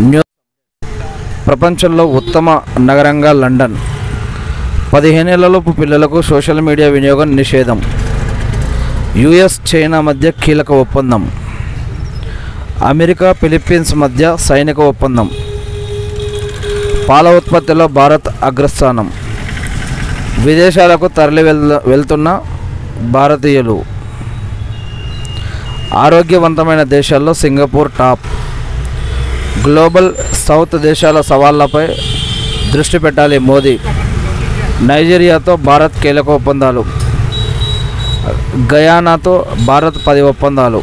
News. ప్రపంచంలో ఉత్తమ నగరంగా లండన్. 15 ఏళ్లలోపు పిల్లలకు సోషల్ మీడియా వినియోగం నిషేధం. యుఎస్ చైనా మధ్య కీలక ఒప్పందం. అమెరికా ఫిలిప్పీన్స్ మధ్య సైనిక ఒప్పందం. పాల ఉత్పత్తిలో భారత్ అగ్రస్థానం. విదేశాలకు తరలి వెళ్తున్న భారతీయులు. ఆరోగ్యవంతమైన దేశాల్లో సింగపూర్ టాప్. గ్లోబల్ సౌత్ దేశాల సవాళ్లపై దృష్టి పెట్టాలి మోదీ. నైజీరియాతో భారత్ కీలక ఒప్పందాలు. గయానాతో భారత్ 10 ఒప్పందాలు.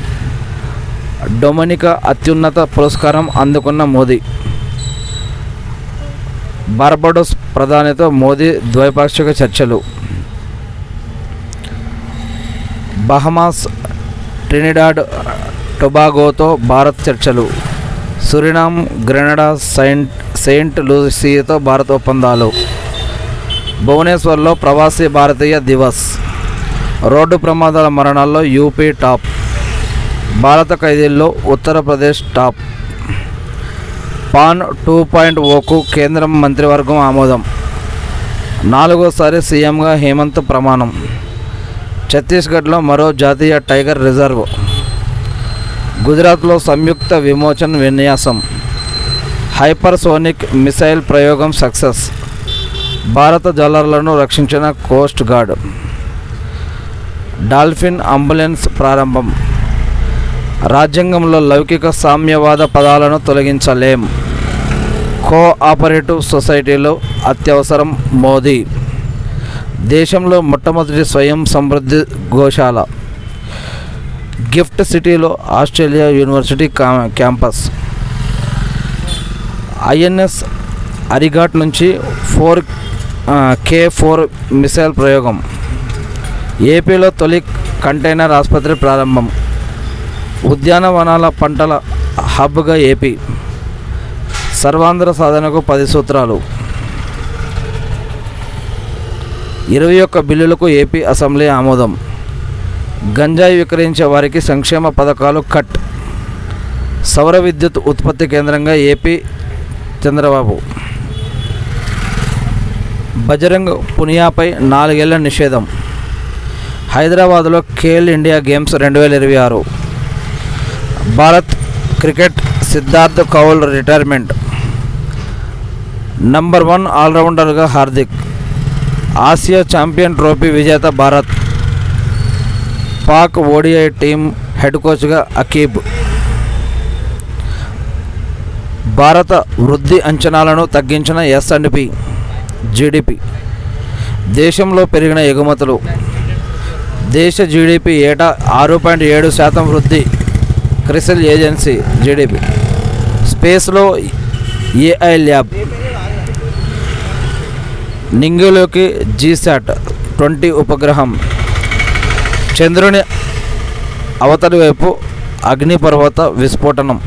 డొమినికా అత్యున్నత పురస్కారం అందుకున్న మోదీ. బార్బడోస్ ప్రధానితో మోదీ ద్వైపాక్షిక చర్చలు. బహమాస్, ట్రినిడాడ్ టొబాగోతో భారత్ చర్చలు. సురినామ్, గ్రెనడా, సెయింట్ లూసియాతో భారత్ ఒప్పందాలు. భువనేశ్వర్లో ప్రవాసీ భారతీయ దివస్. రోడ్డు ప్రమాదాల మరణాల్లో యూపీ టాప్. భారత ఖైదీల్లో ఉత్తరప్రదేశ్ టాప్. పాన్ 2.0కు కేంద్రం మంత్రివర్గం ఆమోదం. 4వసారి సీఎంగా హేమంత్ ప్రమాణం. ఛత్తీస్గఢ్లో మరో జాతీయ టైగర్ రిజర్వ్. గుజరాత్లో సంయుక్త విమోచన్ విన్యాసం. హైపర్సోనిక్ మిసైల్ ప్రయోగం సక్సెస్. భారత జలర్లను రక్షించిన కోస్ట్ గార్డ్. డాల్ఫిన్ అంబులెన్స్ ప్రారంభం. రాజ్యాంగంలో లౌకిక సామ్యవాద పదాలను తొలగించలేం. కోఆపరేటివ్ సొసైటీలో అత్యవసరం మోదీ. దేశంలో మొట్టమొదటి స్వయం సమృద్ధి గోశాల. గిఫ్ట్ సిటీలో Australia university campus. INS Arighat నుంచి K4 మిసైల్ ప్రయోగం. ఏపీలో తొలి కంటైనర్ ఆసుపత్రి ప్రారంభం. ఉద్యానవనాల పంటల హబ్గా ఏపీ. సర్వాంధ్ర సాధనకు 10 సూత్రాలు. 21 బిల్లులకు ఏపీ అసెంబ్లీ ఆమోదం. గంజాయి విక్రయించే వారికి సంక్షేమ పథకాలు కట్. సౌర విద్యుత్ ఉత్పత్తి కేంద్రంగా ఏపీ చంద్రబాబు. బజరంగ్ పునియాపై 4 ఏళ్ల నిషేధం. హైదరాబాదులో Khel India games 2026. Bharat cricket Siddharth Kaul retirement. Number 1 ఆల్రౌండర్గా హార్దిక్. ఆసియా ఛాంపియన్ ట్రోఫీ విజేత Bharat. Pak ODI team head కోచ్గా అకీబ్. భారత వృద్ధి అంచనాలను తగ్గించిన S&P జీడిపి. దేశంలో పెరిగిన ఎగుమతులు. దేశ జీడిపి ఏటా 6.7% వృద్ధి. CRISIL agency GDP. స్పేస్లో AI ల్యాబ్. నింగిలోకి GSAT-20 ఉపగ్రహం. చంద్రుని అవతలి వైపు అగ్నిపర్వత విస్ఫోటనం.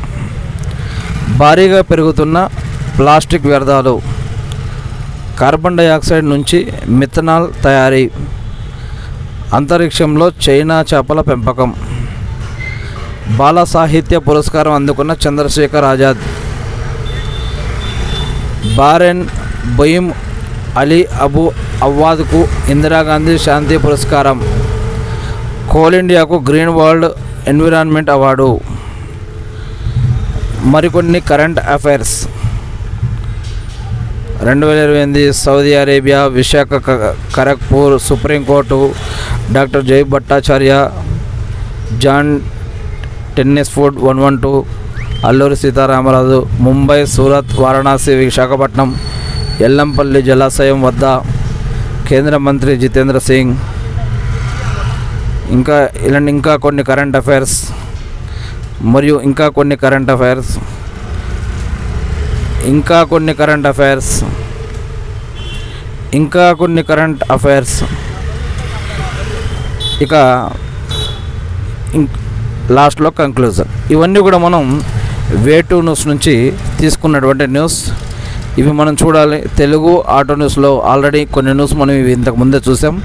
భారీగా పెరుగుతున్న ప్లాస్టిక్ వ్యర్థాలు. కార్బన్ డయాక్సైడ్ నుంచి మిథనాల్ తయారీ. అంతరిక్షంలో చైనా చేపల పెంపకం. బాల సాహిత్య పురస్కారం అందుకున్న చంద్రశేఖర్ ఆజాద్. బారెన్ బొయిమ్ అలీ అబు అవ్వాద్కు ఇందిరాగాంధీ శాంతి పురస్కారం. కోల్ ఇండియాకు గ్రీన్ వరల్డ్ ఎన్విరాన్మెంట్ అవార్డు. మరికొన్ని current affairs. 2028 Saudi Arabia Visakha Kharagpur supreme court. Doctor Jai Bhattacharya John tennis food 112. Alluri Sitaramaraju. Mumbai, Surat, Varanasi, Visakhapatnam, Yellampalli జలాశయం వద్ద కేంద్ర మంత్రి జితేంద్ర సింగ్. ఇంకా కొన్ని కరెంట్ అఫైర్స్ మరియు ఇంకా కొన్ని కరెంట్ అఫైర్స్. ఇక లాస్ట్లో కంక్లూజన్. ఇవన్నీ కూడా మనం వే2 న్యూస్ నుంచి తీసుకున్నటువంటి న్యూస్. ఇవి మనం చూడాలి. తెలుగు ఆటో న్యూస్లో ఆల్రెడీ కొన్ని న్యూస్ మనం ఇవి ఇంతకు ముందే చూసాం.